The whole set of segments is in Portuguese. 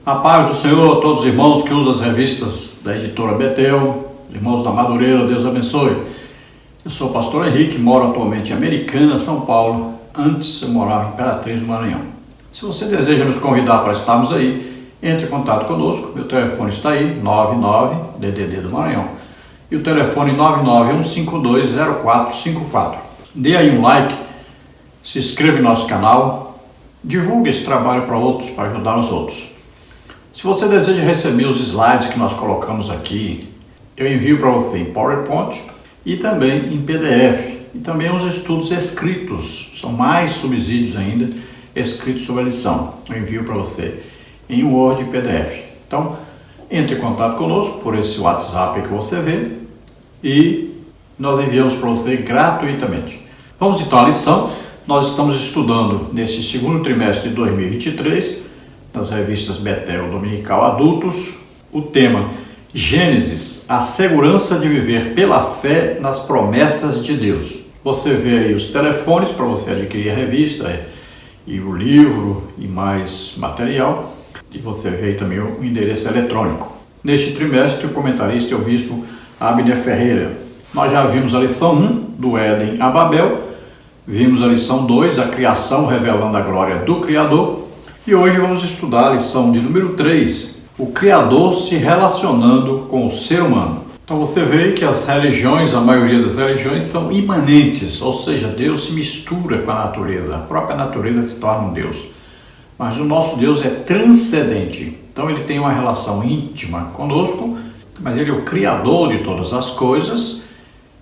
A paz do Senhor a todos os irmãos que usam as revistas da editora Betel, irmãos da Madureira, Deus abençoe. Eu sou o pastor Henrique, moro atualmente em Americana, São Paulo. Antes eu morava em Imperatriz do Maranhão. Se você deseja nos convidar para estarmos aí, entre em contato conosco. Meu telefone está aí, 99-DDD do Maranhão. E o telefone 991520454. Dê aí um like, se inscreva em nosso canal, divulgue esse trabalho para outros, para ajudar os outros. Se você deseja receber os slides que nós colocamos aqui, eu envio para você em PowerPoint e também em PDF. E também os estudos escritos, são mais subsídios ainda, escritos sobre a lição. Eu envio para você em Word e PDF. Então, entre em contato conosco por esse WhatsApp que você vê e nós enviamos para você gratuitamente. Vamos então à lição. Nós estamos estudando nesse segundo trimestre de 2023, nas revistas Betel Dominical Adultos, o tema Gênesis, a segurança de viver pela fé nas promessas de Deus. Você vê aí os telefones para você adquirir a revista e o livro e mais material, e você vê aí também o endereço eletrônico. Neste trimestre, o comentarista é o bispo Abner Ferreira. Nós já vimos a lição 1, do Éden a Babel, vimos a lição 2, a criação revelando a glória do Criador, e hoje vamos estudar a lição de número 3, o Criador se relacionando com o ser humano. Então você vê que as religiões, a maioria das religiões, são imanentes, ou seja, Deus se mistura com a natureza, a própria natureza se torna um Deus. Mas o nosso Deus é transcendente, então ele tem uma relação íntima conosco, mas ele é o Criador de todas as coisas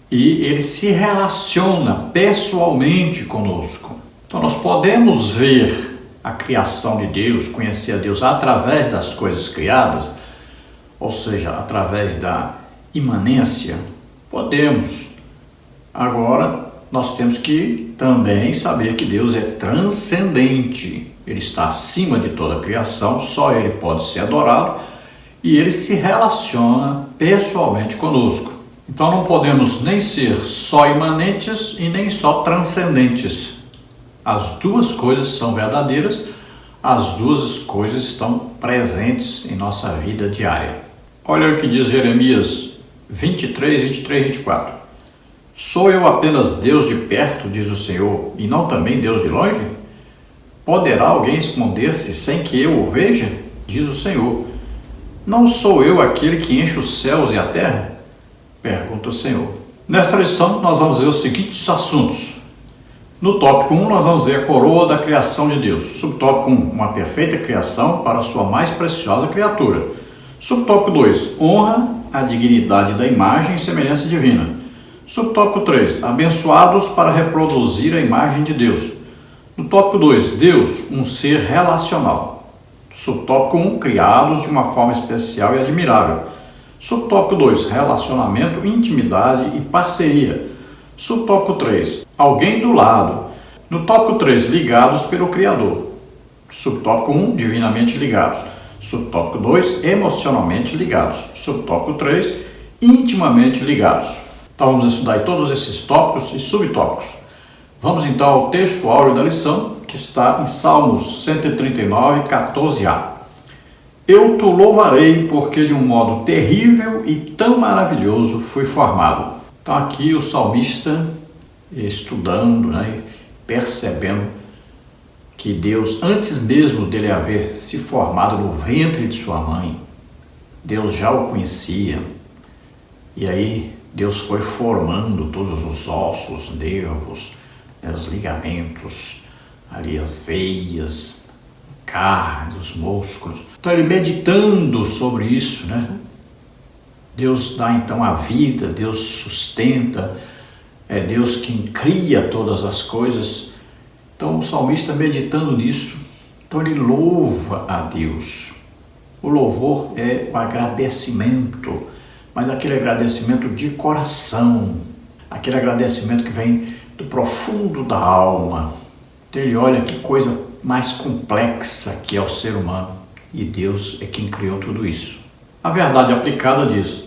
e ele se relaciona pessoalmente conosco. Então nós podemos ver a criação de Deus, conhecer a Deus através das coisas criadas, ou seja, através da imanência, podemos. Agora, nós temos que também saber que Deus é transcendente, ele está acima de toda a criação, só ele pode ser adorado e ele se relaciona pessoalmente conosco. Então não podemos nem ser só imanentes e nem só transcendentes. As duas coisas são verdadeiras, as duas coisas estão presentes em nossa vida diária. Olha o que diz Jeremias 23, 24. Sou eu apenas Deus de perto, diz o Senhor, e não também Deus de longe? Poderá alguém esconder-se sem que eu o veja? Diz o Senhor. Não sou eu aquele que enche os céus e a terra? Pergunta o Senhor. Nesta lição nós vamos ver os seguintes assuntos. No tópico 1, nós vamos ver a coroa da criação de Deus. Subtópico 1, uma perfeita criação para a sua mais preciosa criatura. Subtópico 2, honra a dignidade da imagem e semelhança divina. Subtópico 3, abençoados para reproduzir a imagem de Deus. No tópico 2, Deus, um ser relacional. Subtópico 1, criados de uma forma especial e admirável. Subtópico 2, relacionamento, intimidade e parceria. Subtópico 3, alguém do lado. No tópico 3, ligados pelo Criador. Subtópico 1, divinamente ligados. Subtópico 2, emocionalmente ligados. Subtópico 3, intimamente ligados. Então vamos estudar todos esses tópicos e subtópicos. Vamos então ao texto áureo da lição, que está em Salmos 139, 14a. Eu te louvarei porque de um modo terrível e tão maravilhoso fui formado. Então aqui o salmista estudando, percebendo que Deus, antes mesmo dele haver se formado no ventre de sua mãe, Deus já o conhecia. E aí Deus foi formando todos os ossos, nervos, os ligamentos, ali as veias, carne, os músculos. Então ele meditando sobre isso, Deus dá então a vida, Deus sustenta, é Deus quem cria todas as coisas. Então o salmista meditando nisso, então ele louva a Deus. O louvor é o agradecimento, mas aquele agradecimento de coração, aquele agradecimento que vem do profundo da alma. Então ele olha que coisa mais complexa que é o ser humano e Deus é quem criou tudo isso. A verdade aplicada diz: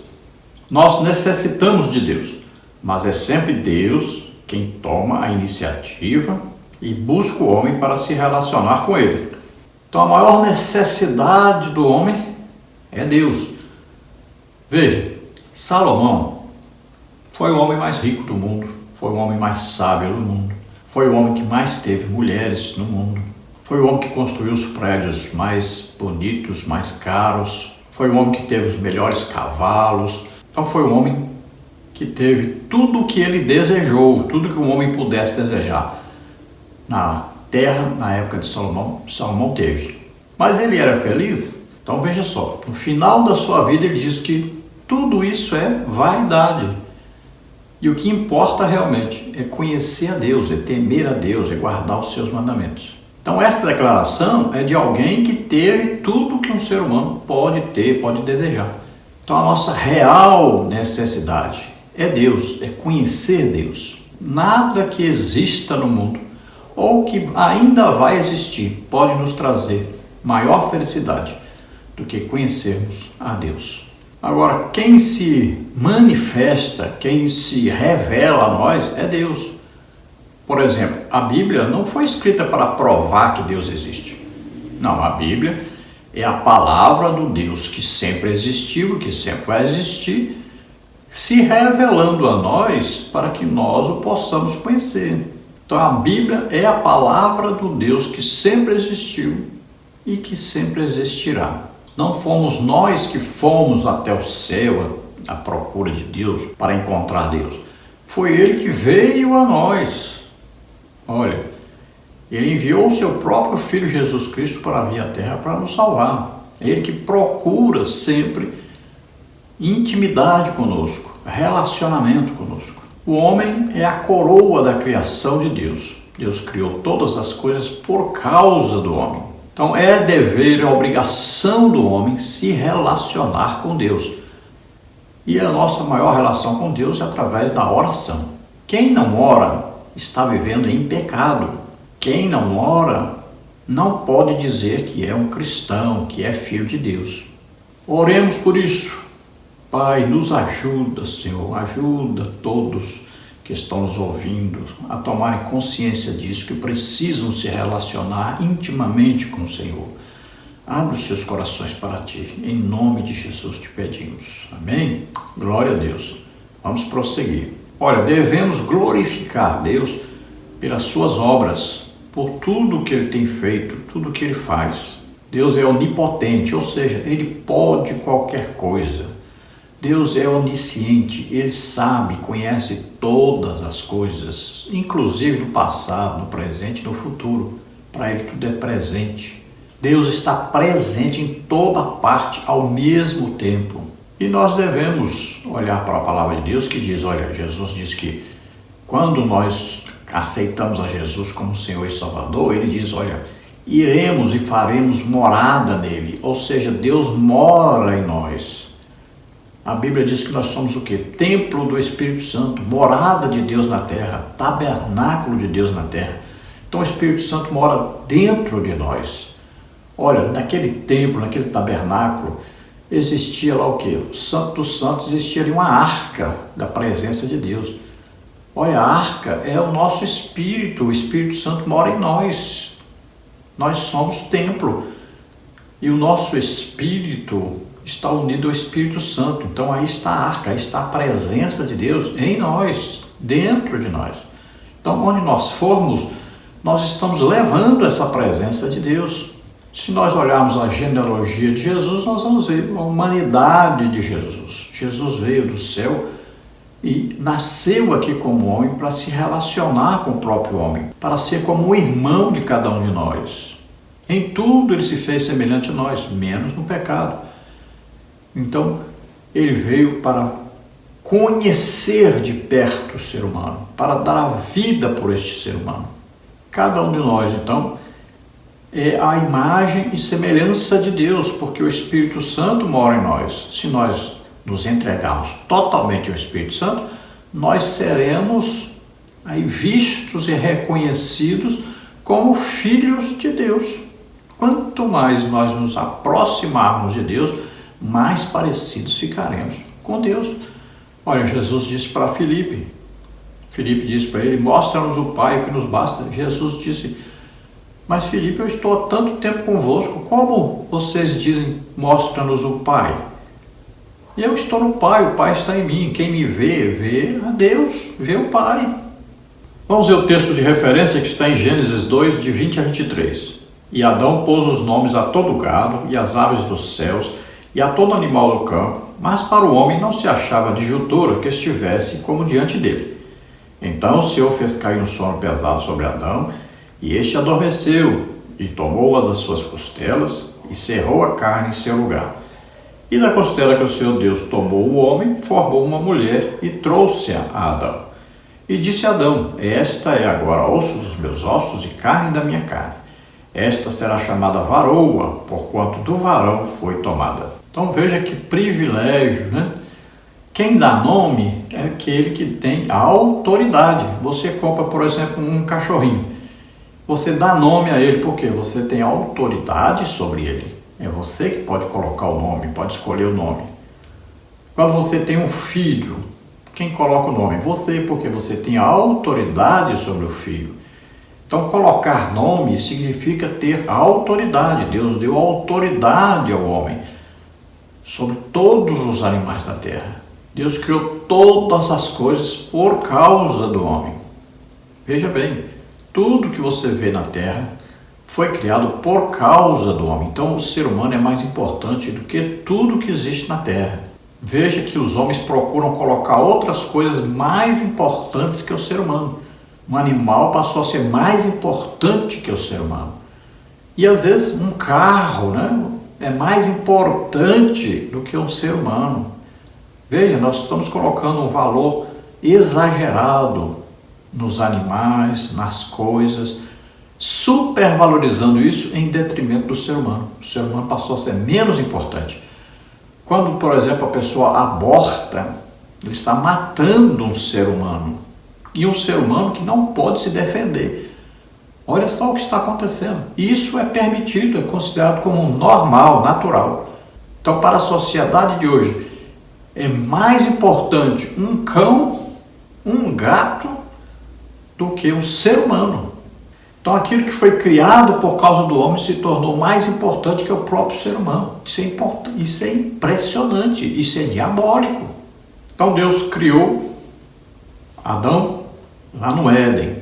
nós necessitamos de Deus, mas é sempre Deus quem toma a iniciativa e busca o homem para se relacionar com ele. Então a maior necessidade do homem é Deus. Veja, Salomão foi o homem mais rico do mundo, foi o homem mais sábio do mundo, foi o homem que mais teve mulheres no mundo, foi o homem que construiu os prédios mais bonitos, mais caros, foi o homem que teve os melhores cavalos. Então foi o homem que teve tudo o que ele desejou, tudo que um homem pudesse desejar. Na terra, na época de Salomão, Salomão teve. Mas ele era feliz? Então veja só, no final da sua vida ele diz que tudo isso é vaidade. E o que importa realmente é conhecer a Deus, é temer a Deus, é guardar os seus mandamentos. Então essa declaração é de alguém que teve tudo que um ser humano pode ter, pode desejar. Então a nossa real necessidade é Deus, é conhecer Deus. Nada que exista no mundo ou que ainda vai existir pode nos trazer maior felicidade do que conhecermos a Deus. Agora, quem se manifesta, quem se revela a nós é Deus. Por exemplo, a Bíblia não foi escrita para provar que Deus existe. Não, a Bíblia é a palavra do Deus que sempre existiu, que sempre vai existir, se revelando a nós para que nós o possamos conhecer. Então a Bíblia é a palavra do Deus que sempre existiu e que sempre existirá. Não fomos nós que fomos até o céu à procura de Deus para encontrar Deus. Foi Ele que veio a nós. Olha, Ele enviou o seu próprio Filho Jesus Cristo para vir à Terra para nos salvar. É Ele que procura sempre intimidade conosco, relacionamento conosco. O homem é a coroa da criação de Deus. Deus criou todas as coisas por causa do homem. Então é dever, é obrigação do homem se relacionar com Deus. E a nossa maior relação com Deus é através da oração. Quem não ora está vivendo em pecado. Quem não ora não pode dizer que é um cristão, que é filho de Deus. Oremos por isso. Pai, nos ajuda, Senhor, ajuda todos que estão nos ouvindo a tomarem consciência disso, que precisam se relacionar intimamente com o Senhor. Abre os seus corações para Ti, em nome de Jesus te pedimos. Amém? Glória a Deus. Vamos prosseguir. Olha, devemos glorificar Deus pelas suas obras, por tudo que Ele tem feito, tudo que Ele faz. Deus é onipotente, ou seja, Ele pode qualquer coisa. Deus é onisciente, Ele sabe, conhece todas as coisas, inclusive no passado, no presente e no futuro. Para Ele tudo é presente. Deus está presente em toda parte ao mesmo tempo. E nós devemos olhar para a palavra de Deus que diz, olha, Jesus diz que quando nós aceitamos a Jesus como Senhor e Salvador, Ele diz, olha, iremos e faremos morada nele, ou seja, Deus mora em nós. A Bíblia diz que nós somos o quê? Templo do Espírito Santo, morada de Deus na terra, tabernáculo de Deus na terra. Então o Espírito Santo mora dentro de nós. Olha, naquele templo, naquele tabernáculo, existia lá o quê? O Santo dos Santos, existia ali uma arca da presença de Deus. Olha, a arca é o nosso espírito, o Espírito Santo mora em nós. Nós somos templo. E o nosso espírito está unido ao Espírito Santo. Então aí está a arca, aí está a presença de Deus em nós, dentro de nós. Então onde nós formos, nós estamos levando essa presença de Deus. Se nós olharmos a genealogia de Jesus, nós vamos ver a humanidade de Jesus. Jesus veio do céu e nasceu aqui como homem para se relacionar com o próprio homem, para ser como o irmão de cada um de nós. Em tudo ele se fez semelhante a nós, menos no pecado. Então, ele veio para conhecer de perto o ser humano, para dar a vida por este ser humano. Cada um de nós, então, é a imagem e semelhança de Deus, porque o Espírito Santo mora em nós. Se nós nos entregarmos totalmente ao Espírito Santo, nós seremos aí vistos e reconhecidos como filhos de Deus. Quanto mais nós nos aproximarmos de Deus, mais parecidos ficaremos com Deus. Olha, Jesus disse para Filipe disse para ele, mostra-nos o Pai, o que nos basta. Jesus disse, Mas Filipe, eu estou há tanto tempo convosco, como vocês dizem, mostra-nos o Pai? E eu estou no Pai, o Pai está em mim. Quem me vê, vê a Deus, vê o Pai. Vamos ver o texto de referência que está em Gênesis 2, de 20 a 23. E Adão pôs os nomes a todo o gado, e às aves dos céus, e a todo animal do campo, mas para o homem não se achava adjutora que estivesse como diante dele. Então o Senhor fez cair um sono pesado sobre Adão, e este adormeceu, e tomou uma das suas costelas, e cerrou a carne em seu lugar. E da costela que o Senhor Deus tomou o homem, formou uma mulher, e trouxe-a a Adão. E disse Adão: esta é agora osso dos meus ossos e carne da minha carne. Esta será chamada varoa, porquanto do varão foi tomada. Então veja que privilégio, né? Quem dá nome é aquele que tem a autoridade. Você compra, por exemplo, um cachorrinho. Você dá nome a ele porque você tem autoridade sobre ele. É você que pode colocar o nome, pode escolher o nome. Quando você tem um filho, quem coloca o nome? Você, porque você tem a autoridade sobre o filho. Então, colocar nome significa ter a autoridade. Deus deu autoridade ao homem sobre todos os animais da terra. Deus criou todas as coisas por causa do homem. Veja bem, tudo que você vê na terra foi criado por causa do homem. Então, o ser humano é mais importante do que tudo que existe na terra. Veja que os homens procuram colocar outras coisas mais importantes que o ser humano. Um animal passou a ser mais importante que o ser humano. E às vezes um carro, né, é mais importante do que um ser humano. Veja, nós estamos colocando um valor exagerado nos animais, nas coisas, supervalorizando isso em detrimento do ser humano. O ser humano passou a ser menos importante. Quando, por exemplo, a pessoa aborta, ele está matando um ser humano. E um ser humano que não pode se defender. Olha só o que está acontecendo. Isso é permitido, é considerado como normal, natural. Então, para a sociedade de hoje, é mais importante um cão, um gato, do que um ser humano. Então, aquilo que foi criado por causa do homem se tornou mais importante que o próprio ser humano. Isso é impressionante, isso é diabólico. Então, Deus criou Adão lá no Éden.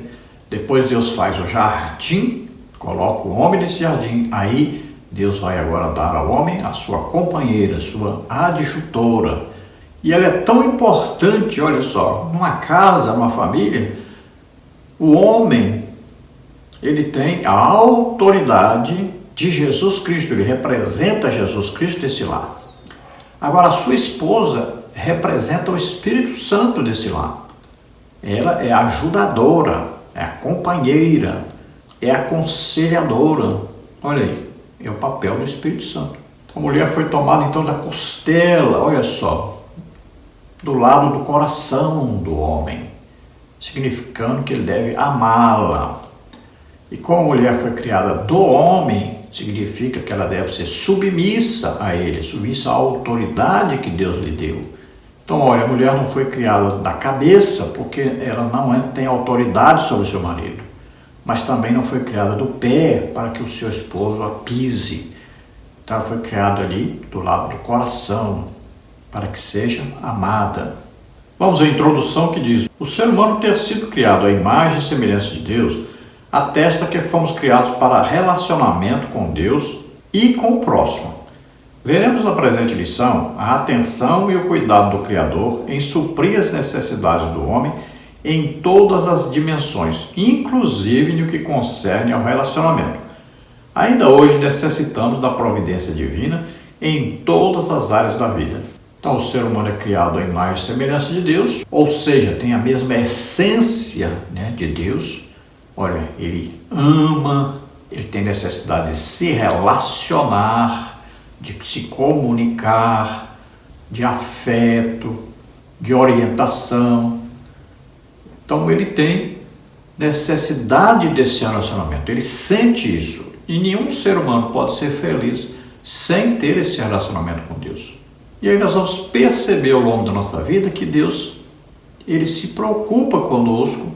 Depois Deus faz o jardim, coloca o homem nesse jardim. Aí Deus vai agora dar ao homem a sua companheira, sua adjutora. E ela é tão importante, olha só, numa casa, numa família, o homem, ele tem a autoridade de Jesus Cristo, ele representa Jesus Cristo desse lar. Agora, a sua esposa representa o Espírito Santo desse lar. Ela é a ajudadora, é a companheira, é a aconselhadora. Olha aí, é o papel do Espírito Santo. A mulher foi tomada então da costela, olha só, do lado do coração do homem, significando que ele deve amá-la. E como a mulher foi criada do homem, significa que ela deve ser submissa a ele, submissa à autoridade que Deus lhe deu. Então, olha, a mulher não foi criada da cabeça, porque ela não tem autoridade sobre o seu marido, mas também não foi criada do pé, para que o seu esposo a pise. Então, ela foi criada ali do lado do coração, para que seja amada. Vamos à introdução que diz: o ser humano ter sido criado à imagem e semelhança de Deus atesta que fomos criados para relacionamento com Deus e com o próximo. Veremos na presente lição a atenção e o cuidado do Criador em suprir as necessidades do homem em todas as dimensões, inclusive no que concerne ao relacionamento. Ainda hoje necessitamos da providência divina em todas as áreas da vida. Então, o ser humano é criado à imagem e semelhança de Deus, ou seja, tem a mesma essência, né, de Deus. Olha, ele ama, ele tem necessidade de se relacionar, de se comunicar, de afeto, de orientação. Então, ele tem necessidade desse relacionamento, ele sente isso. E nenhum ser humano pode ser feliz sem ter esse relacionamento com Deus. E aí nós vamos perceber ao longo da nossa vida que Deus, ele se preocupa conosco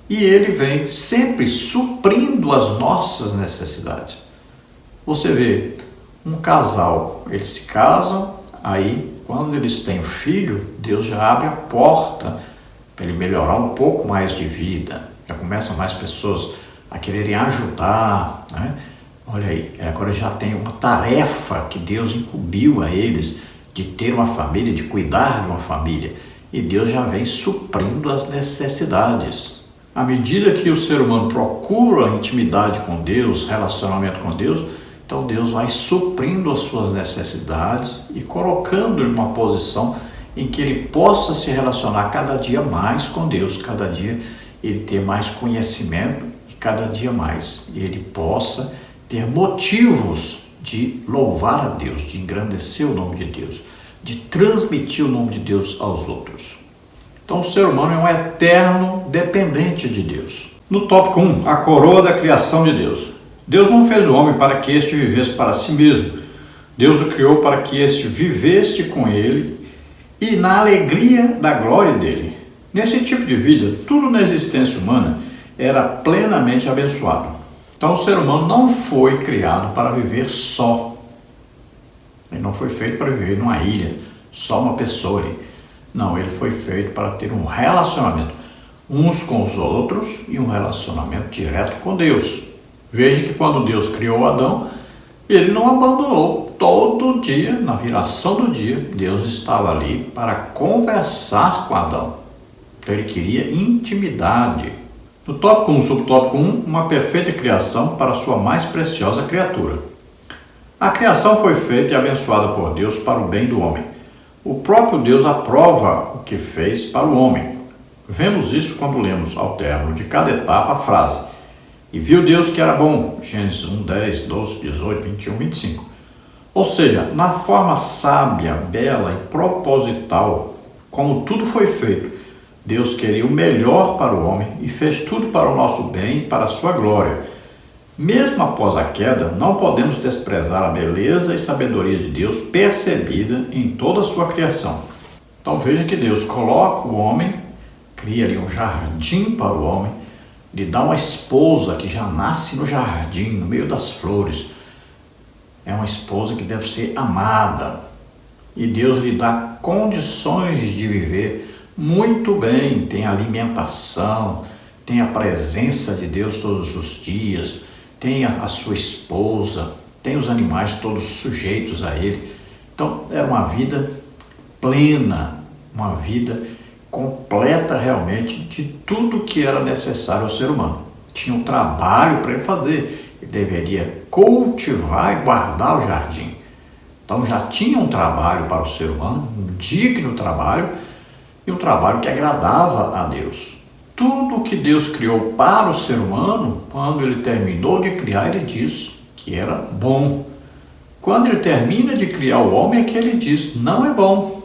e Ele vem sempre suprindo as nossas necessidades. Você vê, um casal, eles se casam, aí quando eles têm um filho, Deus já abre a porta para ele melhorar um pouco mais de vida. Já começam mais pessoas a quererem ajudar, né? Olha aí, agora já tem uma tarefa que Deus incumbiu a eles de ter uma família, de cuidar de uma família. E Deus já vem suprindo as necessidades. À medida que o ser humano procura intimidade com Deus, relacionamento com Deus, então Deus vai suprindo as suas necessidades e colocando-lhe uma posição em que ele possa se relacionar cada dia mais com Deus, cada dia ele ter mais conhecimento e cada dia mais ele possa ter motivos de louvar a Deus, de engrandecer o nome de Deus, de transmitir o nome de Deus aos outros. Então o ser humano é um eterno dependente de Deus. No tópico 1, a coroa da criação de Deus. Deus não fez o homem para que este vivesse para si mesmo. Deus o criou para que este vivesse com ele e na alegria da glória dele. Nesse tipo de vida, tudo na existência humana era plenamente abençoado. Então o ser humano não foi criado para viver só. Ele não foi feito para viver numa ilha, só uma pessoa ali. Não, ele foi feito para ter um relacionamento uns com os outros e um relacionamento direto com Deus. Veja que quando Deus criou Adão, ele não abandonou. Todo dia, na viração do dia, Deus estava ali para conversar com Adão. Então ele queria intimidade. No tópico 1, subtópico 1, uma perfeita criação para a sua mais preciosa criatura. A criação foi feita e abençoada por Deus para o bem do homem. O próprio Deus aprova o que fez para o homem. Vemos isso quando lemos ao término de cada etapa a frase: e viu Deus que era bom, Gênesis 1, 10, 12, 18, 21, 25. Ou seja, na forma sábia, bela e proposital, como tudo foi feito, Deus queria o melhor para o homem e fez tudo para o nosso bem e para a sua glória. Mesmo após a queda, não podemos desprezar a beleza e sabedoria de Deus percebida em toda a sua criação. Então veja que Deus coloca o homem, cria ali um jardim para o homem, lhe dá uma esposa que já nasce no jardim, no meio das flores. É uma esposa que deve ser amada. E Deus lhe dá condições de viver muito bem, tem alimentação, tem a presença de Deus todos os dias, tem a sua esposa, tem os animais todos sujeitos a ele. Então era uma vida plena, uma vida completa realmente de tudo que era necessário ao ser humano. Tinha um trabalho para ele fazer, ele deveria cultivar e guardar o jardim. Então já tinha um trabalho para o ser humano, um digno trabalho, e um trabalho que agradava a Deus. Tudo que Deus criou para o ser humano, quando ele terminou de criar, ele diz que era bom. Quando ele termina de criar o homem, é que ele diz, não é bom.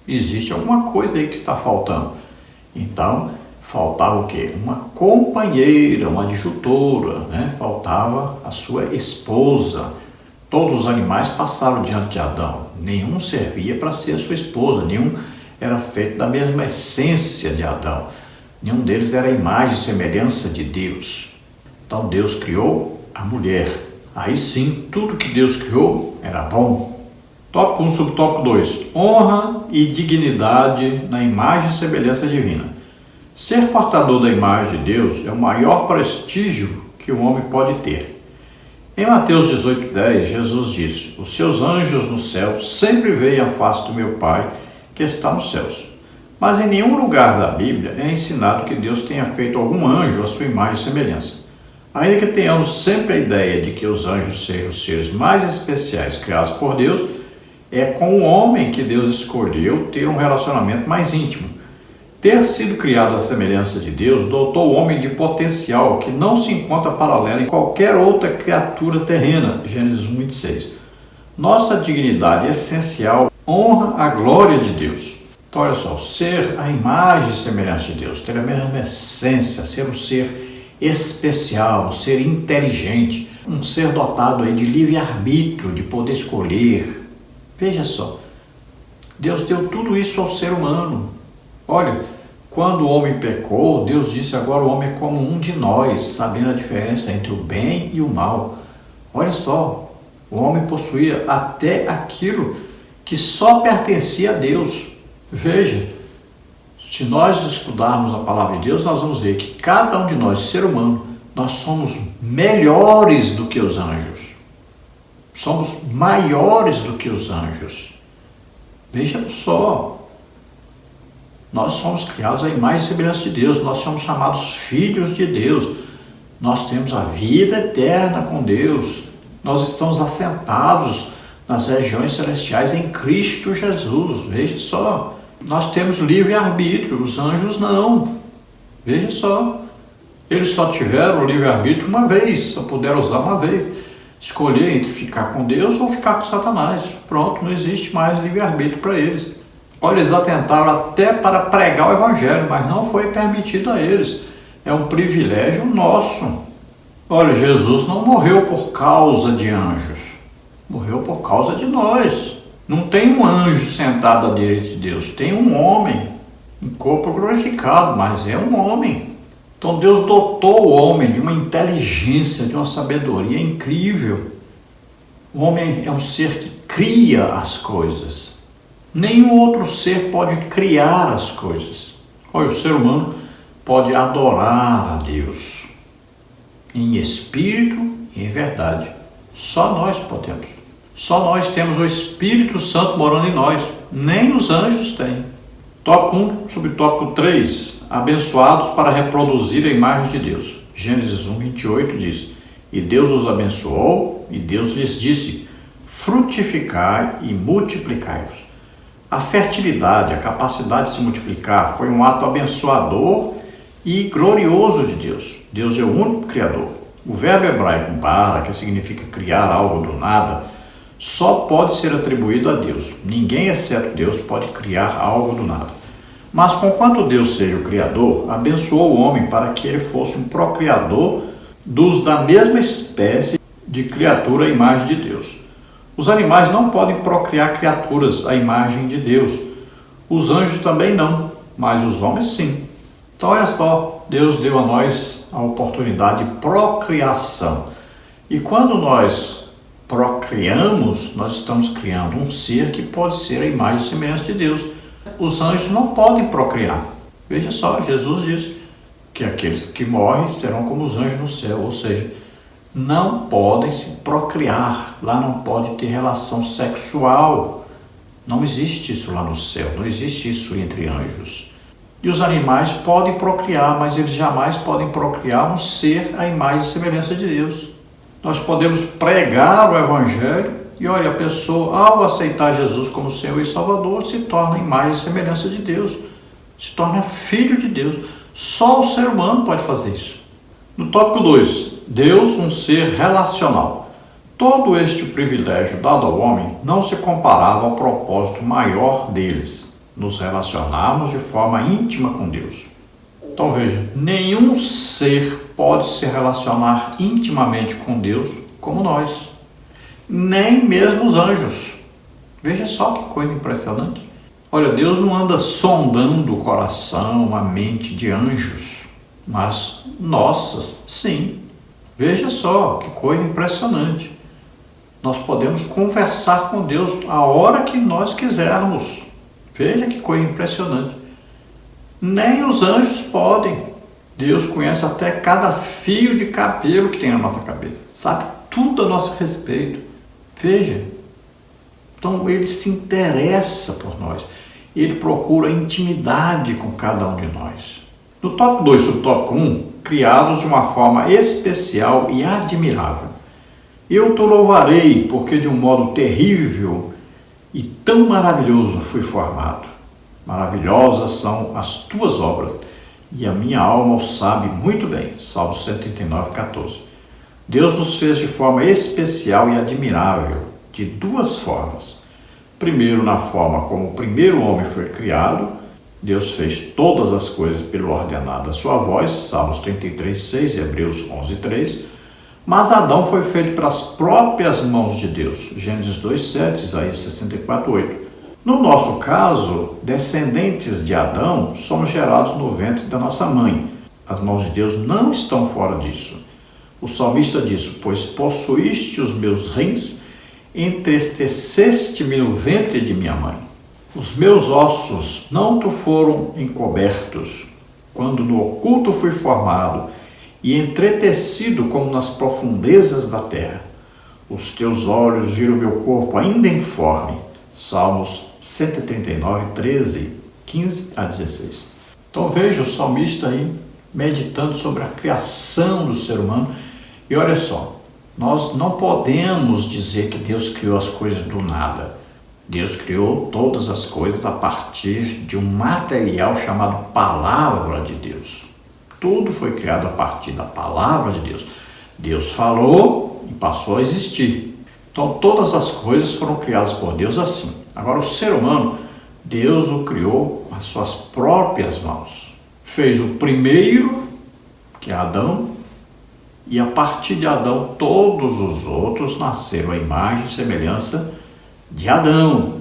Existe alguma coisa aí que está faltando. Então, faltava o quê? Uma companheira, uma adjutora, né? Faltava a sua esposa. Todos os animais passaram diante de Adão. Nenhum servia para ser a sua esposa, nenhum era feito da mesma essência de Adão. Nenhum deles era a imagem e semelhança de Deus. Então Deus criou a mulher. Aí sim, tudo que Deus criou era bom. Tópico 1, subtópico 2. Honra e dignidade na imagem e semelhança divina. Ser portador da imagem de Deus é o maior prestígio que o homem pode ter. Em Mateus 18:10, Jesus disse: os seus anjos no céu sempre veem a face do meu Pai que está nos céus. Mas em nenhum lugar da Bíblia é ensinado que Deus tenha feito algum anjo à sua imagem e semelhança. Ainda que tenhamos sempre a ideia de que os anjos sejam os seres mais especiais criados por Deus, é com o homem que Deus escolheu ter um relacionamento mais íntimo. Ter sido criado à semelhança de Deus dotou o homem de potencial que não se encontra paralelo em qualquer outra criatura terrena. Gênesis 1:26. Nossa dignidade essencial honra a glória de Deus. Então olha só, ser a imagem e semelhança de Deus, ter a mesma essência, ser um ser especial, um ser inteligente, um ser dotado aí de livre-arbítrio, de poder escolher. Veja só, Deus deu tudo isso ao ser humano. Olha, Quando o homem pecou, Deus disse: agora o homem é como um de nós, sabendo a diferença entre o bem e o mal. Olha só, o homem possuía até aquilo que só pertencia a Deus. Veja, se nós estudarmos a palavra de Deus, nós vamos ver que cada um de nós, ser humano, nós somos melhores do que os anjos. Somos maiores do que os anjos. Veja só, nós somos criados à imagem e semelhança de Deus, nós somos chamados filhos de Deus, nós temos a vida eterna com Deus, nós estamos assentados nas regiões celestiais em Cristo Jesus. Veja só, nós temos livre-arbítrio, os anjos não. Veja só, eles só tiveram o livre-arbítrio uma vez, só puderam usar uma vez, escolher entre ficar com Deus ou ficar com Satanás. Pronto, não existe mais livre-arbítrio para eles. Olha, eles atentaram até para pregar o Evangelho, mas não foi permitido a eles. É um privilégio nosso. Olha, Jesus não morreu por causa de anjos, morreu por causa de nós. Não tem um anjo sentado à direita de Deus, tem um homem, em corpo glorificado, mas é um homem. Então Deus dotou o homem de uma inteligência, de uma sabedoria incrível. O homem é um ser que cria as coisas. Nenhum outro ser pode criar as coisas. Olha, o ser humano pode adorar a Deus em espírito e em verdade. Só nós podemos. Só nós temos o Espírito Santo morando em nós. Nem os anjos têm. Tópico 1, subtópico 3. Abençoados para reproduzir a imagem de Deus. Gênesis 1, 28 diz: e Deus os abençoou, e Deus lhes disse: frutificai e multiplicai-vos. A fertilidade, a capacidade de se multiplicar foi um ato abençoador e glorioso de Deus. Deus é o único Criador. O verbo hebraico bara, que significa criar algo do nada, só pode ser atribuído a Deus. Ninguém, exceto Deus, pode criar algo do nada. Mas, conquanto Deus seja o Criador, abençoou o homem para que ele fosse um procriador dos da mesma espécie de criatura à imagem de Deus. Os animais não podem procriar criaturas à imagem de Deus. Os anjos também não, mas os homens sim. Então, olha só, Deus deu a nós a oportunidade de procriação. E quando nós procriamos, nós estamos criando um ser que pode ser a imagem e semelhança de Deus. Os anjos não podem procriar. Veja só, Jesus diz que aqueles que morrem serão como os anjos no céu, ou seja, não podem se procriar. Lá não pode ter relação sexual. Não existe isso lá no céu, não existe isso entre anjos. E os animais podem procriar, mas eles jamais podem procriar um ser à imagem e semelhança de Deus. Nós podemos pregar o Evangelho e olha, a pessoa, ao aceitar Jesus como Senhor e Salvador, se torna a imagem e semelhança de Deus, se torna filho de Deus. Só o ser humano pode fazer isso. No tópico 2, Deus, um ser relacional. Todo este privilégio dado ao homem não se comparava ao propósito maior deles, nos relacionarmos de forma íntima com Deus. Então veja, nenhum ser pode se relacionar intimamente com Deus como nós, nem mesmo os anjos. Veja só que coisa impressionante. Olha, Deus não anda sondando o coração, a mente de anjos, mas nossas, sim. Veja só que coisa impressionante. Nós podemos conversar com Deus a hora que nós quisermos. Veja que coisa impressionante. Nem os anjos podem. Deus conhece até cada fio de cabelo que tem na nossa cabeça. Sabe tudo a nosso respeito. Veja. Então ele se interessa por nós. Ele procura intimidade com cada um de nós. No tópico 2, subtópico 1, criados de uma forma especial e admirável. Eu te louvarei, porque de um modo terrível e tão maravilhoso fui formado. Maravilhosas são as tuas obras, e a minha alma o sabe muito bem. Salmo 139, 14. Deus nos fez de forma especial e admirável, de duas formas. Primeiro, na forma como o primeiro homem foi criado, Deus fez todas as coisas pelo ordenado da sua voz, Salmos 33, 6 e Hebreus 11, 3. Mas Adão foi feito pelas próprias mãos de Deus, Gênesis 2, 7, Isaías 64, 8. No nosso caso, descendentes de Adão, somos gerados no ventre da nossa mãe. As mãos de Deus não estão fora disso. O salmista diz: pois possuíste os meus rins, entristeceste-me no ventre de minha mãe. Os meus ossos não te foram encobertos, quando no oculto fui formado e entretecido como nas profundezas da terra. Os teus olhos viram meu corpo ainda informe. Salmos 139, 13, 15 a 16. Então veja o salmista aí meditando sobre a criação do ser humano. E olha só, nós não podemos dizer que Deus criou as coisas do nada. Deus criou todas as coisas a partir de um material chamado Palavra de Deus. Tudo foi criado a partir da Palavra de Deus. Deus falou e passou a existir. Então todas as coisas foram criadas por Deus assim. Agora o ser humano, Deus o criou com as suas próprias mãos. Fez o primeiro, que é Adão, e a partir de Adão todos os outros nasceram à imagem e semelhança de Adão.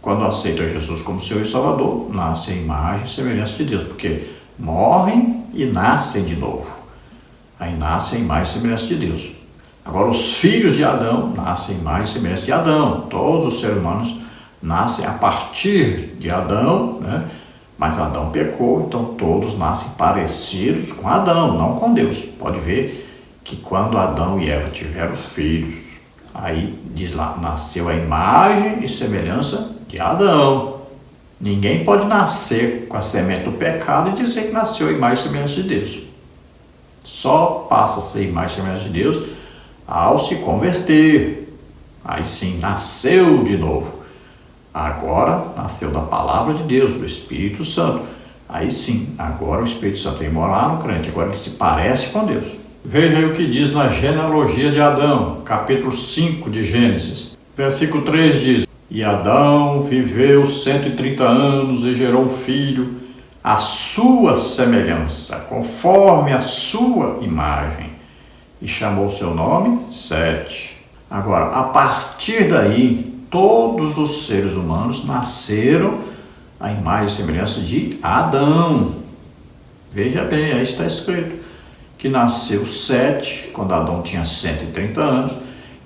Quando aceita Jesus como seu Salvador, nasce a imagem e semelhança de Deus, porque morrem e nascem de novo. Aí nasce a imagem e semelhança de Deus. Agora os filhos de Adão nascem a imagem e semelhança de Adão. Todos os seres humanos nascem a partir de Adão, né? Mas Adão pecou, então todos nascem parecidos com Adão, não com Deus. Pode ver que quando Adão e Eva tiveram filhos, aí diz lá, nasceu a imagem e semelhança de Adão. Ninguém pode nascer com a semente do pecado e dizer que nasceu a imagem e semelhança de Deus. Só passa a ser imagem e semelhança de Deus ao se converter. Aí sim, nasceu de novo. Agora nasceu da palavra de Deus, do Espírito Santo. Aí sim, agora o Espírito Santo vem morar no crente, agora ele se parece com Deus. Veja aí o que diz na genealogia de Adão, capítulo 5 de Gênesis. Versículo 3 diz: e Adão viveu 130 anos e gerou um filho, à sua semelhança, conforme a sua imagem, e chamou seu nome Sete. Agora, a partir daí, todos os seres humanos nasceram à imagem e semelhança de Adão. Veja bem, aí está escrito que nasceu Sete, quando Adão tinha 130 anos,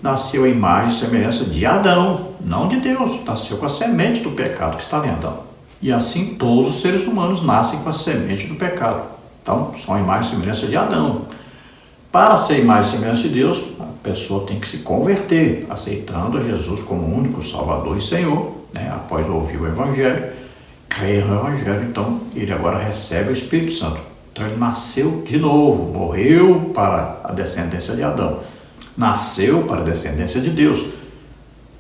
nasceu a imagem e semelhança de Adão, não de Deus, nasceu com a semente do pecado que estava em Adão. E assim todos os seres humanos nascem com a semente do pecado. Então, são a imagem e semelhança de Adão. Para ser imagem e semelhança de Deus, a pessoa tem que se converter, aceitando a Jesus como único Salvador e Senhor, né? Após ouvir o Evangelho, crer no Evangelho, então ele agora recebe o Espírito Santo. Então ele nasceu de novo, morreu para a descendência de Adão, nasceu para a descendência de Deus,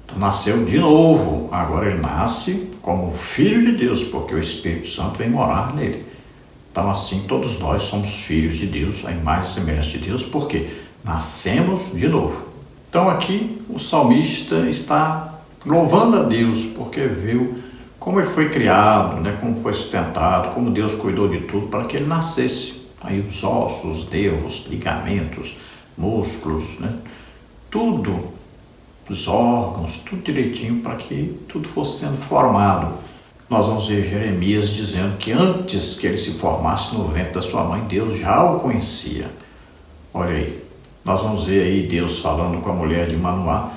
então nasceu de novo, agora ele nasce como filho de Deus, porque o Espírito Santo vem morar nele. Então assim todos nós somos filhos de Deus, a imagem e semelhança de Deus, porque nascemos de novo. Então aqui o salmista está louvando a Deus, porque viu como ele foi criado, né, como foi sustentado, como Deus cuidou de tudo para que ele nascesse. Aí os ossos, os nervos, ligamentos, músculos, né, tudo, os órgãos, tudo direitinho para que tudo fosse sendo formado. Nós vamos ver Jeremias dizendo que antes que ele se formasse no ventre da sua mãe, Deus já o conhecia. Olha aí, nós vamos ver aí Deus falando com a mulher de Manoá,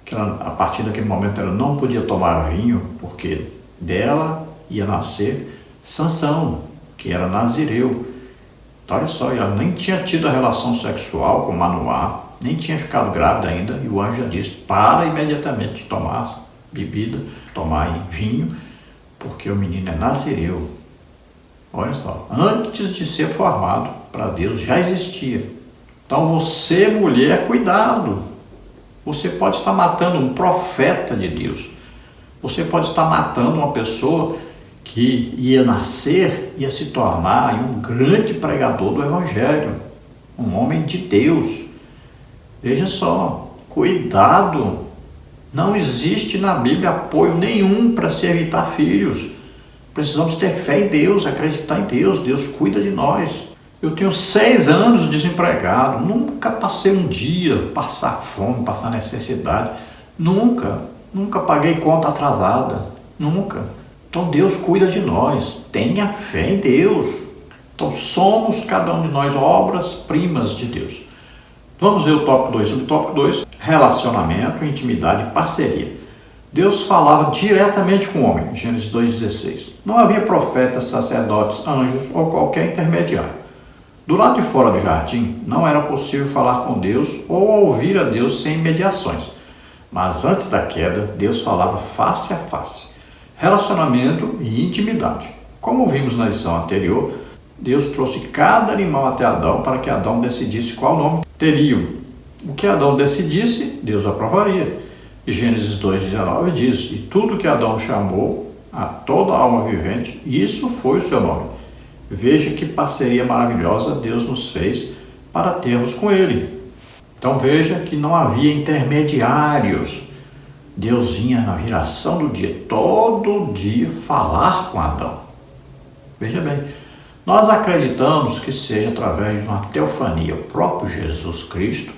que ela, a partir daquele momento ela não podia tomar vinho, porque dela ia nascer Sansão, que era nazireu. Então olha só, ela nem tinha tido a relação sexual com Manoá, nem tinha ficado grávida ainda, e o anjo já disse, para imediatamente de tomar bebida, tomar vinho, porque o menino é nazireu. Olha só, antes de ser formado, para Deus já existia. Então você, mulher, cuidado. Você pode estar matando um profeta de Deus. Você pode estar matando uma pessoa que ia nascer, ia se tornar um grande pregador do Evangelho, um homem de Deus. Veja só, cuidado. Não existe na Bíblia apoio nenhum para se evitar filhos. Precisamos ter fé em Deus, acreditar em Deus. Deus cuida de nós. Eu tenho 6 anos desempregado. Nunca passei um dia passar fome, passar necessidade. Nunca paguei conta atrasada. Nunca. Então Deus cuida de nós. Tenha fé em Deus. Então somos, cada um de nós, obras-primas de Deus. Vamos ver o tópico 2. O tópico 2, relacionamento, intimidade e parceria. Deus falava diretamente com o homem, Gênesis 2,16. Não havia profetas, sacerdotes, anjos ou qualquer intermediário. Do lado de fora do jardim, não era possível falar com Deus ou ouvir a Deus sem mediações. Mas antes da queda, Deus falava face a face. Relacionamento e intimidade. Como vimos na lição anterior, Deus trouxe cada animal até Adão para que Adão decidisse qual nome teriam. O que Adão decidisse, Deus aprovaria. Gênesis 2,19 diz: e tudo que Adão chamou a toda alma vivente, isso foi o seu nome. Veja que parceria maravilhosa Deus nos fez para termos com Ele. Então veja que não havia intermediários. Deus vinha na viração do dia, todo dia, falar com Adão. Veja bem, nós acreditamos que seja através de uma teofania. O próprio Jesus Cristo,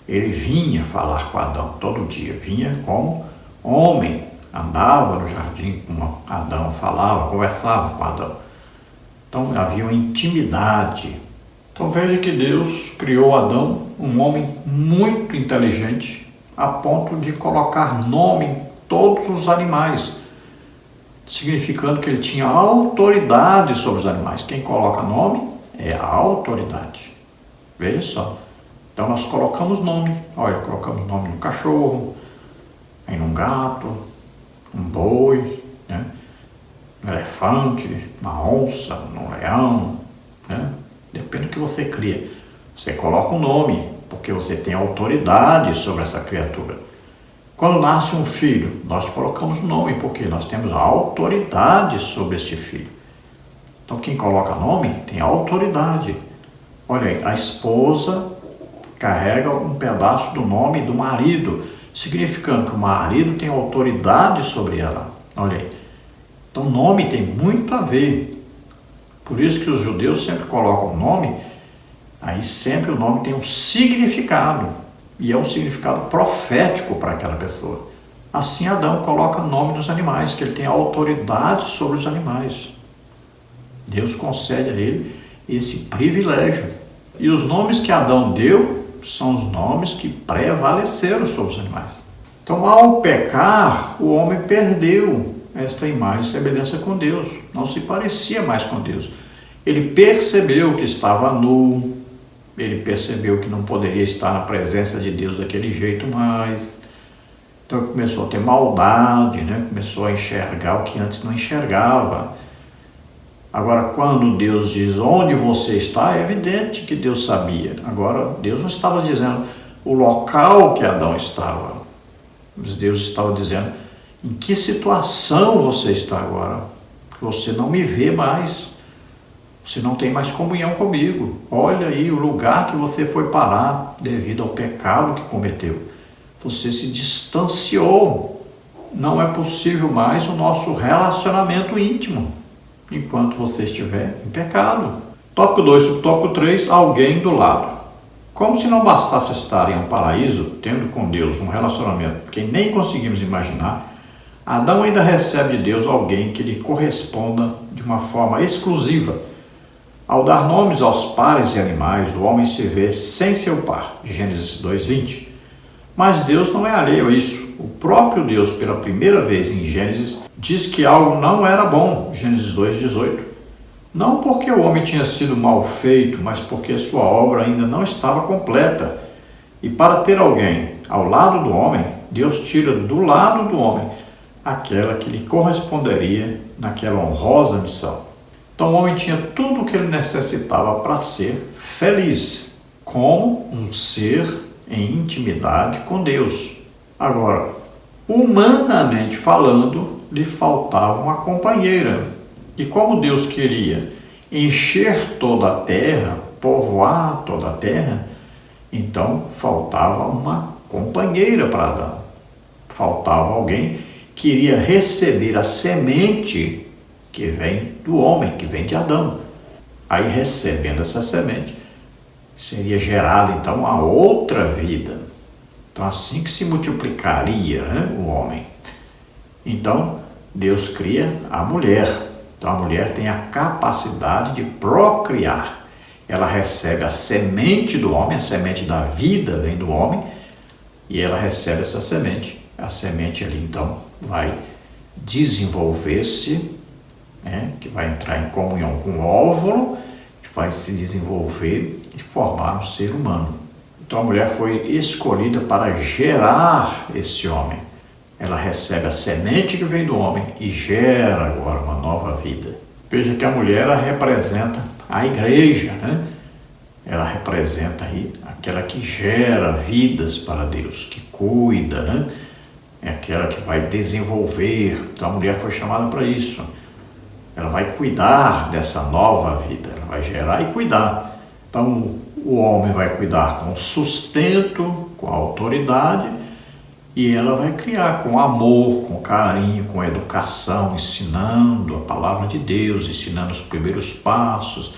ele vinha falar com Adão todo dia, vinha como homem, andava no jardim com Adão, falava, conversava com Adão. Então havia uma intimidade. Então veja que Deus criou Adão, um homem muito inteligente, a ponto de colocar nome em todos os animais, significando que ele tinha autoridade sobre os animais. Quem coloca nome é a autoridade. Veja só. Então nós colocamos nome. Olha, colocamos nome no cachorro, aí num gato, um boi, né? Um elefante, uma onça, um leão, né? Depende do que você cria. Você coloca um nome, porque você tem autoridade sobre essa criatura. Quando nasce um filho, nós colocamos um nome, porque nós temos a autoridade sobre esse filho. Então quem coloca nome tem autoridade. Olha aí, a esposa carrega um pedaço do nome do marido, significando que o marido tem autoridade sobre ela. Olha aí. Então, nome tem muito a ver. Por isso que os judeus sempre colocam nome, aí sempre o nome tem um significado, e é um significado profético para aquela pessoa. Assim, Adão coloca nome nos animais, que ele tem autoridade sobre os animais. Deus concede a ele esse privilégio. E os nomes que Adão deu são os nomes que prevaleceram sobre os animais. Então, ao pecar, o homem perdeu esta imagem e semelhança com Deus. Não se parecia mais com Deus. Ele percebeu que estava nu. Ele percebeu que não poderia estar na presença de Deus daquele jeito mais. Então, ele começou a ter maldade, né? Começou a enxergar o que antes não enxergava. Agora, quando Deus diz onde você está, é evidente que Deus sabia. Agora, Deus não estava dizendo o local que Adão estava, mas Deus estava dizendo em que situação você está agora. Você não me vê mais, você não tem mais comunhão comigo. Olha aí o lugar que você foi parar devido ao pecado que cometeu. Você se distanciou. Não é possível mais o nosso relacionamento íntimo enquanto você estiver em pecado. Tópico 2, subtópico 3, alguém do lado. Como se não bastasse estar em um paraíso, tendo com Deus um relacionamento que nem conseguimos imaginar, Adão ainda recebe de Deus alguém que lhe corresponda de uma forma exclusiva. Ao dar nomes aos pares e animais, o homem se vê sem seu par, Gênesis 2:20. Mas Deus não é alheio a isso. O próprio Deus, pela primeira vez em Gênesis, diz que algo não era bom, Gênesis 2:18. Não porque o homem tinha sido mal feito, mas porque sua obra ainda não estava completa. E para ter alguém ao lado do homem, Deus tira do lado do homem aquela que lhe corresponderia naquela honrosa missão. Então o homem tinha tudo o que ele necessitava para ser feliz, como um ser em intimidade com Deus. Agora, humanamente falando, lhe faltava uma companheira. E como Deus queria encher toda a terra, povoar toda a terra, então faltava uma companheira para Adão. Faltava alguém que iria receber a semente que vem do homem, que vem de Adão. Aí, recebendo essa semente, seria gerada então a outra vida. Então, assim que se multiplicaria, né, o homem. Então, Deus cria a mulher. Então a mulher tem a capacidade de procriar. Ela recebe a semente do homem, a semente da vida vem do homem, e ela recebe essa semente. A semente ali então vai desenvolver-se, que vai entrar em comunhão com o óvulo, que vai se desenvolver e formar um ser humano. Então a mulher foi escolhida para gerar esse homem. Ela recebe a semente que vem do homem e gera agora uma nova vida. Veja que a mulher ela representa a igreja, Ela representa aí aquela que gera vidas para Deus, que cuida, É aquela que vai desenvolver. Então a mulher foi chamada para isso. Ela vai cuidar dessa nova vida, ela vai gerar e cuidar. Então o homem vai cuidar com sustento, com autoridade, e ela vai criar com amor, com carinho, com educação, ensinando a palavra de Deus, ensinando os primeiros passos,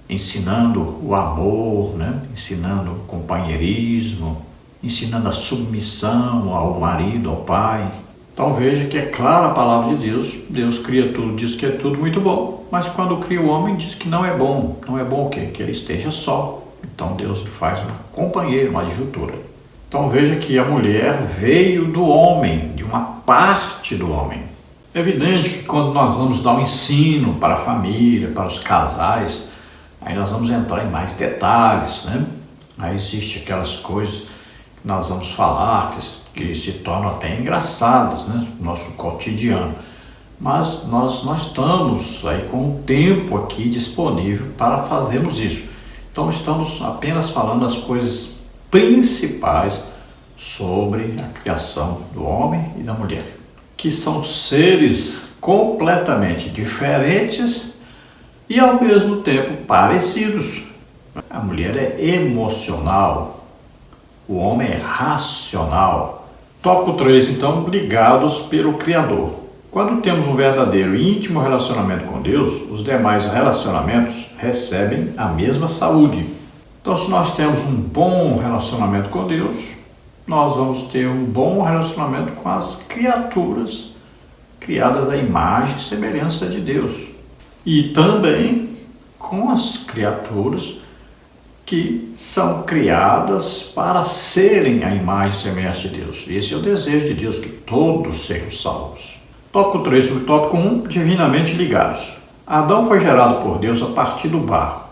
ensinando o amor, Ensinando o companheirismo, ensinando a submissão ao marido, ao pai. Então veja que é clara a palavra de Deus. Deus cria tudo, diz que é tudo muito bom, mas quando cria o homem diz que não é bom. Não é bom o quê? Que ele esteja só. Então Deus faz uma companheira, uma adjutora. Então veja que a mulher veio do homem, de uma parte do homem. É evidente que quando nós vamos dar um ensino para a família, para os casais, aí nós vamos entrar em mais detalhes, Aí existe aquelas coisas que nós vamos falar que se tornam até engraçadas, no nosso cotidiano. Mas nós estamos aí com o tempo aqui disponível para fazermos isso. Então estamos apenas falando as coisas principais sobre a criação do homem e da mulher, que são seres completamente diferentes e ao mesmo tempo parecidos. A mulher é emocional, o homem é racional. Tópico 3, então, ligados pelo Criador. Quando temos um verdadeiro e íntimo relacionamento com Deus, os demais relacionamentos recebem a mesma saúde. Então, se nós temos um bom relacionamento com Deus, nós vamos ter um bom relacionamento com as criaturas criadas à imagem e semelhança de Deus. E também com as criaturas que são criadas para serem a imagem e semelhança de Deus. Esse é o desejo de Deus, que todos sejam salvos. Tópico 3 sobre o tópico 1, divinamente ligados. Adão foi gerado por Deus a partir do barro.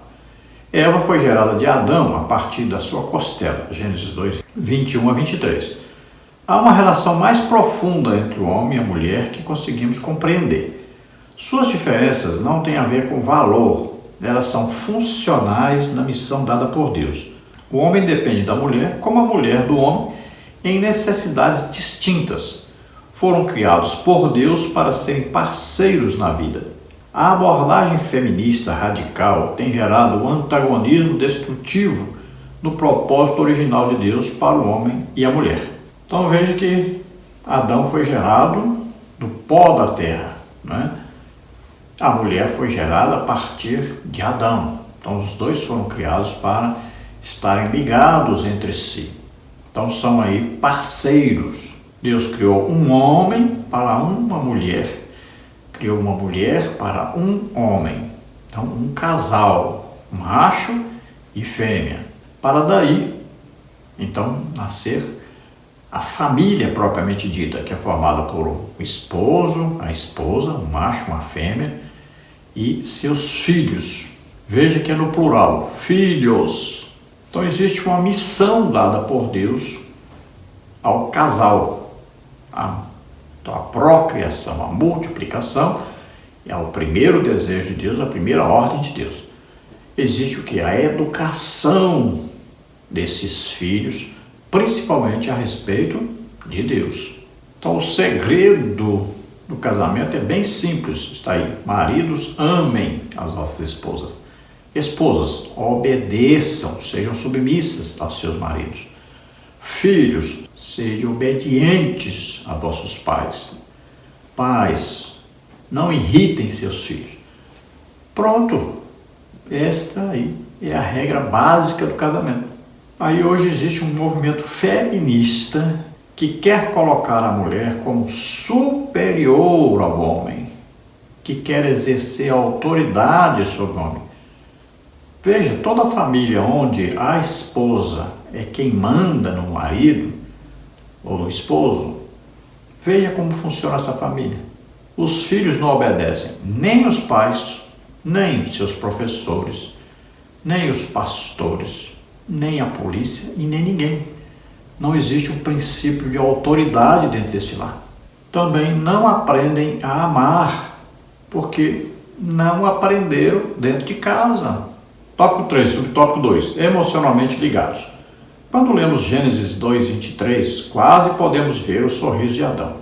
Eva foi gerada de Adão a partir da sua costela. Gênesis 2, 21 a 23. Há uma relação mais profunda entre o homem e a mulher que conseguimos compreender. Suas diferenças não têm a ver com valor, elas são funcionais na missão dada por Deus. O homem depende da mulher, como a mulher do homem, em necessidades distintas. Foram criados por Deus para serem parceiros na vida. A abordagem feminista radical tem gerado um antagonismo destrutivo do propósito original de Deus para o homem e a mulher. Então veja que Adão foi gerado do pó da terra, A mulher foi gerada a partir de Adão. Então os dois foram criados para estarem ligados entre si. Então são aí parceiros. Deus criou um homem para uma mulher. Criou uma mulher para um homem. Então um casal, macho e fêmea. Para daí, então, nascer a família propriamente dita, que é formada por um esposo, a esposa, um macho, uma fêmea, e seus filhos. Veja que é no plural, filhos. Então existe uma missão dada por Deus ao casal. Então a procriação, a multiplicação é o primeiro desejo de Deus, a primeira ordem de Deus. Existe o que? A educação desses filhos, principalmente a respeito de Deus. Então o segredo do casamento é bem simples, está aí. Maridos, amem as vossas esposas. Esposas, obedeçam, sejam submissas aos seus maridos. Filhos, sejam obedientes a vossos pais. Pais, não irritem seus filhos. Pronto, esta aí é a regra básica do casamento. Aí hoje existe um movimento feminista que quer colocar a mulher como superior superior ao homem, que quer exercer autoridade sobre o homem. Veja, toda família onde a esposa é quem manda no marido ou no esposo, veja como funciona essa família. Os filhos não obedecem nem os pais, nem os seus professores, nem os pastores, nem a polícia e nem ninguém. Não existe um princípio de autoridade dentro desse lar. Também não aprendem a amar, porque não aprenderam dentro de casa. Tópico 3, subtópico 2, emocionalmente ligados. Quando lemos Gênesis 2:23, quase podemos ver o sorriso de Adão.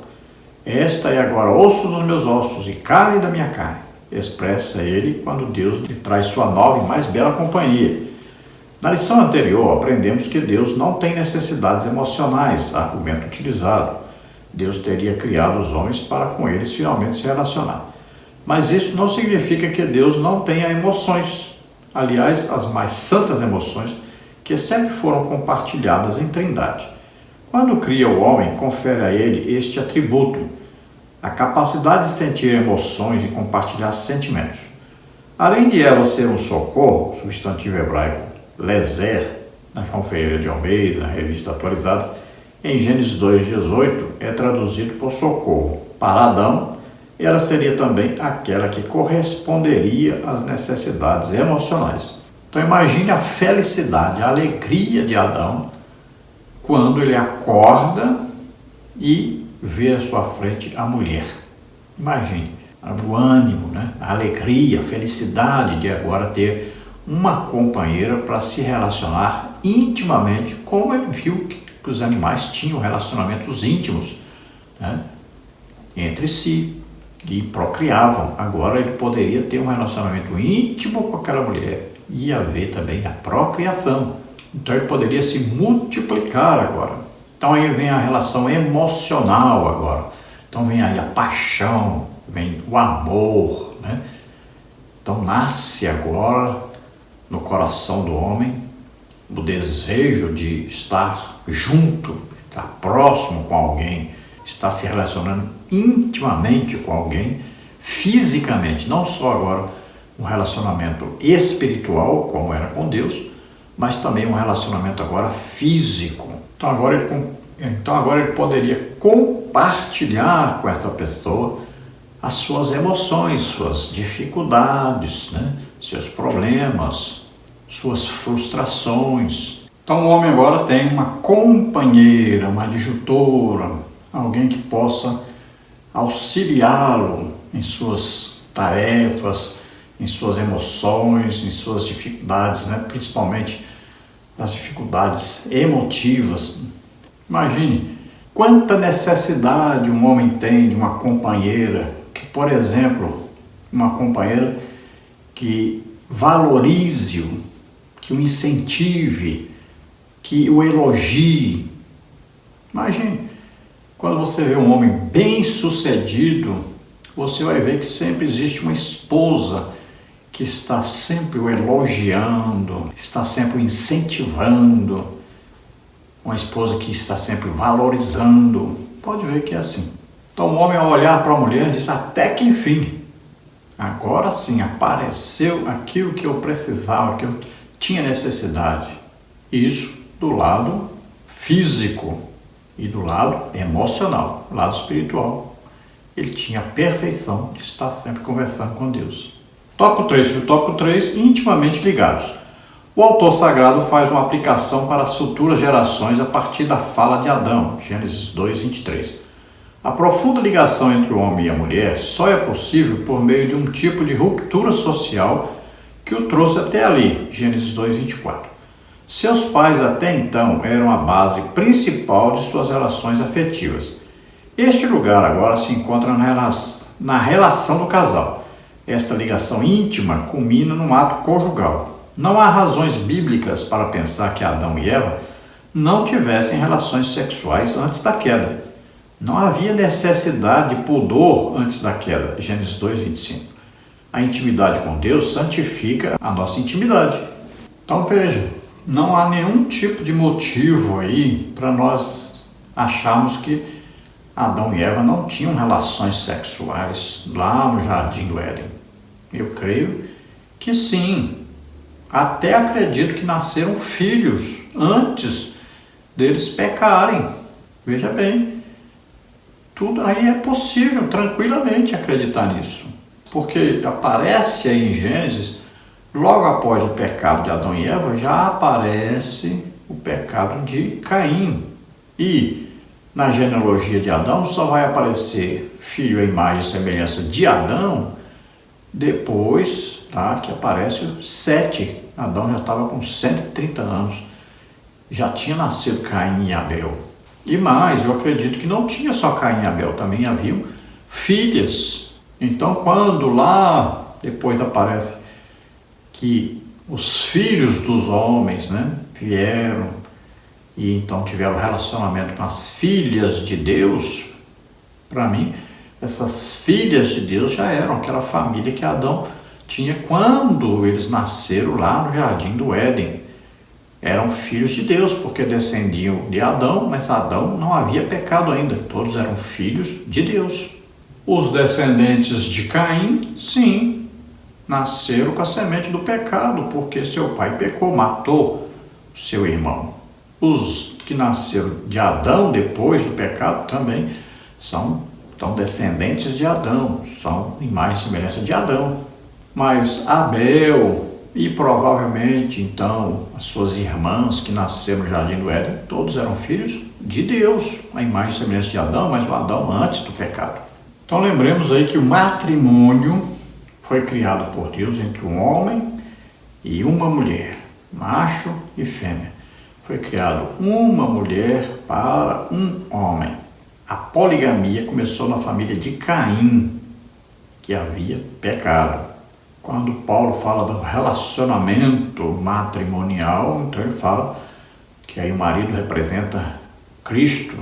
Esta é agora osso dos meus ossos e carne da minha carne, expressa ele quando Deus lhe traz sua nova e mais bela companhia. Na lição anterior, aprendemos que Deus não tem necessidades emocionais, argumento utilizado. Deus teria criado os homens para com eles finalmente se relacionar. Mas isso não significa que Deus não tenha emoções. Aliás, as mais santas emoções que sempre foram compartilhadas em Trindade. Quando cria o homem, confere a ele este atributo, a capacidade de sentir emoções e compartilhar sentimentos. Além de ela ser um socorro, substantivo hebraico lezer, na João Ferreira de Almeida, na revista atualizada, em Gênesis 2:18 é traduzido por socorro. Para Adão, ela seria também aquela que corresponderia às necessidades emocionais. Então imagine a felicidade, a alegria de Adão quando ele acorda e vê à sua frente a mulher. Imagine o ânimo, a alegria, a felicidade de agora ter uma companheira para se relacionar intimamente, como ele viu que os animais tinham relacionamentos íntimos entre si e procriavam. Agora ele poderia ter um relacionamento íntimo com aquela mulher e haver também a procriação. Então ele poderia se multiplicar agora. Então aí vem a relação emocional agora. Então vem aí a paixão, vem o amor, Então nasce agora no coração do homem o desejo de estar junto, estar próximo com alguém, estar se relacionando intimamente com alguém, fisicamente, não só agora um relacionamento espiritual, como era com Deus, mas também um relacionamento agora físico. Então agora ele poderia compartilhar com essa pessoa as suas emoções, suas dificuldades, seus problemas, suas frustrações. Então o homem agora tem uma companheira, uma adjutora, alguém que possa auxiliá-lo em suas tarefas, em suas emoções, em suas dificuldades, principalmente as dificuldades emotivas. Imagine quanta necessidade um homem tem de uma companheira que, por exemplo, uma companheira que valorize-o, que o incentive, que o elogie. Imagine, quando você vê um homem bem-sucedido, você vai ver que sempre existe uma esposa que está sempre o elogiando, está sempre o incentivando, uma esposa que está sempre valorizando. Pode ver que é assim. Então o homem, ao olhar para a mulher, diz: até que enfim, agora sim apareceu aquilo que eu precisava, que eu tinha necessidade. Isso do lado físico e do lado emocional, do lado espiritual. Ele tinha a perfeição de estar sempre conversando com Deus. Tópico 3, subtópico 3, intimamente ligados. O autor sagrado faz uma aplicação para as futuras gerações a partir da fala de Adão, Gênesis 2:23. A profunda ligação entre o homem e a mulher só é possível por meio de um tipo de ruptura social que o trouxe até ali, Gênesis 2:24. Seus pais até então eram a base principal de suas relações afetivas. Este lugar agora se encontra na relação do casal. Esta ligação íntima culmina num ato conjugal. Não há razões bíblicas para pensar que Adão e Eva não tivessem relações sexuais antes da queda. Não havia necessidade de pudor antes da queda, Gênesis 2:25. A intimidade com Deus santifica a nossa intimidade. Então veja, não há nenhum tipo de motivo aí para nós acharmos que Adão e Eva não tinham relações sexuais lá no Jardim do Éden. Eu creio que sim. Até acredito que nasceram filhos antes deles pecarem. Veja bem, tudo aí é possível tranquilamente acreditar nisso. Porque aparece aí em Gênesis, logo após o pecado de Adão e Eva, já aparece o pecado de Caim. E na genealogia de Adão só vai aparecer filho à imagem e semelhança de Adão depois, tá, que aparece o Sete. Adão já estava com 130 anos. Já tinha nascido Caim e Abel. E mais, eu acredito que não tinha só Caim e Abel, também haviam filhas. Então, quando lá depois aparece que os filhos dos homens, né, vieram e então tiveram relacionamento com as filhas de Deus, para mim, essas filhas de Deus já eram aquela família que Adão tinha quando eles nasceram lá no Jardim do Éden. Eram filhos de Deus, porque descendiam de Adão, mas Adão não havia pecado ainda, todos eram filhos de Deus. Os descendentes de Caim, sim, nasceram com a semente do pecado, porque seu pai pecou, matou seu irmão. Os que nasceram de Adão depois do pecado também são descendentes de Adão, são imagem e semelhança de Adão. Mas Abel e provavelmente então as suas irmãs que nasceram no Jardim do Éden, todos eram filhos de Deus, a imagem e semelhança de Adão, mas o Adão antes do pecado. Então lembremos aí que o matrimônio foi criado por Deus entre um homem e uma mulher, macho e fêmea. Foi criado uma mulher para um homem. A poligamia começou na família de Caim, que havia pecado. Quando Paulo fala do relacionamento matrimonial, então ele fala que aí o marido representa Cristo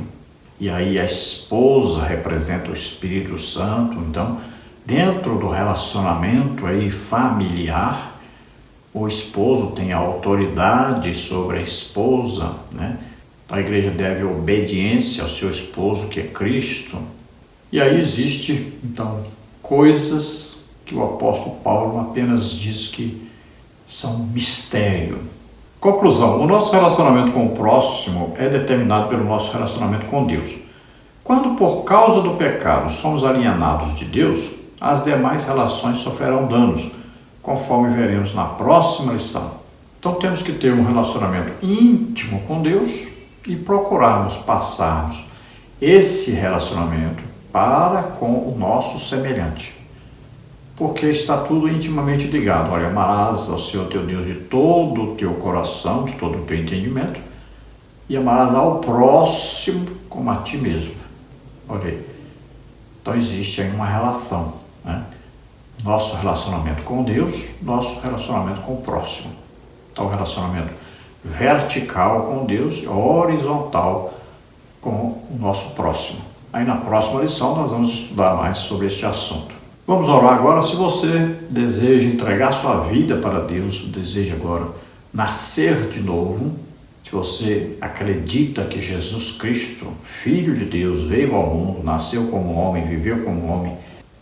e aí a esposa representa o Espírito Santo. Então, dentro do relacionamento aí familiar, o esposo tem a autoridade sobre a esposa, né? A igreja deve obediência ao seu esposo, que é Cristo. E aí existe, então, coisas que o apóstolo Paulo apenas diz que são mistério. Conclusão: o nosso relacionamento com o próximo é determinado pelo nosso relacionamento com Deus. Quando por causa do pecado somos alienados de Deus, as demais relações sofrerão danos, conforme veremos na próxima lição. Então temos que ter um relacionamento íntimo com Deus e procurarmos passarmos esse relacionamento para com o nosso semelhante. Porque está tudo intimamente ligado. Olha, amarás ao Senhor teu Deus de todo o teu coração, de todo o teu entendimento, e amarás ao próximo como a ti mesmo. Olha aí. Então existe aí uma relação, né? Nosso relacionamento com Deus, nosso relacionamento com o próximo. Então, relacionamento vertical com Deus e horizontal com o nosso próximo. Aí na próxima lição nós vamos estudar mais sobre este assunto. Vamos orar agora. Se você deseja entregar sua vida para Deus, deseja agora nascer de novo, se você acredita que Jesus Cristo, Filho de Deus, veio ao mundo, nasceu como homem, viveu como homem,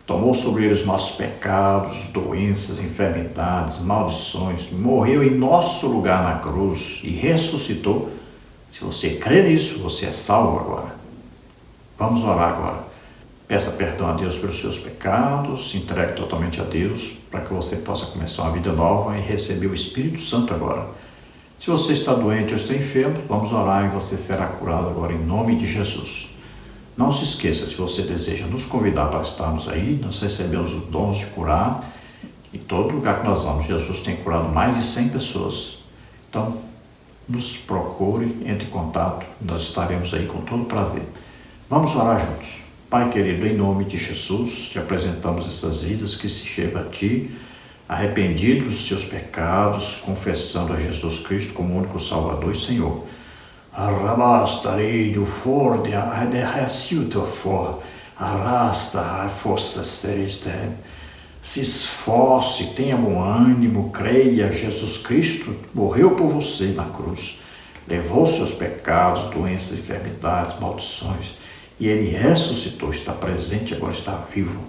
tomou sobre ele os nossos pecados, doenças, enfermidades, maldições, morreu em nosso lugar na cruz e ressuscitou. Se você crê nisso, você é salvo agora. Vamos orar agora. Peça perdão a Deus pelos seus pecados, se entregue totalmente a Deus para que você possa começar uma vida nova e receber o Espírito Santo agora. Se você está doente ou está enfermo, vamos orar e você será curado agora em nome de Jesus. Não se esqueça, se você deseja nos convidar para estarmos aí, nós recebemos os dons de curar. Em todo lugar que nós vamos, Jesus tem curado mais de 100 pessoas. Então, nos procure, entre em contato, nós estaremos aí com todo prazer. Vamos orar juntos. Pai querido, em nome de Jesus, te apresentamos essas vidas que se chegam a Ti, arrependidos dos seus pecados, confessando a Jesus Cristo como único Salvador e Senhor. Arrasta, reido, forde, arrasta, for, arrasta, a força celestial. Se esforce, tenha bom ânimo, creia, Jesus Cristo morreu por você na cruz, levou seus pecados, doenças, enfermidades, maldições, e Ele ressuscitou, está presente, agora está vivo.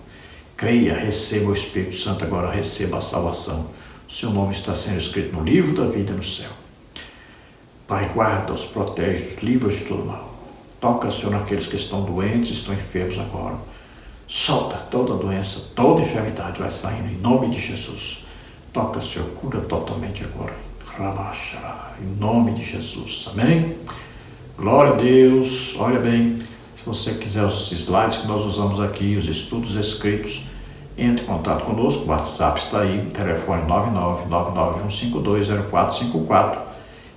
Creia, receba o Espírito Santo agora, receba a salvação. O seu nome está sendo escrito no livro da vida no céu. Pai, guarda-os, protege-os, livra-os de todo mal. Toca, Senhor, naqueles que estão doentes, estão enfermos agora. Solta toda doença, toda enfermidade vai saindo em nome de Jesus. Toca, Senhor, cura totalmente agora. Em nome de Jesus. Amém? Glória a Deus. Olha bem, se você quiser os slides que nós usamos aqui, os estudos escritos, entre em contato conosco. O WhatsApp está aí, telefone 99951520454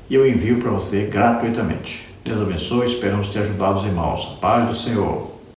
e eu envio para você gratuitamente. Deus abençoe, esperamos ter ajudado os irmãos. A paz do Senhor.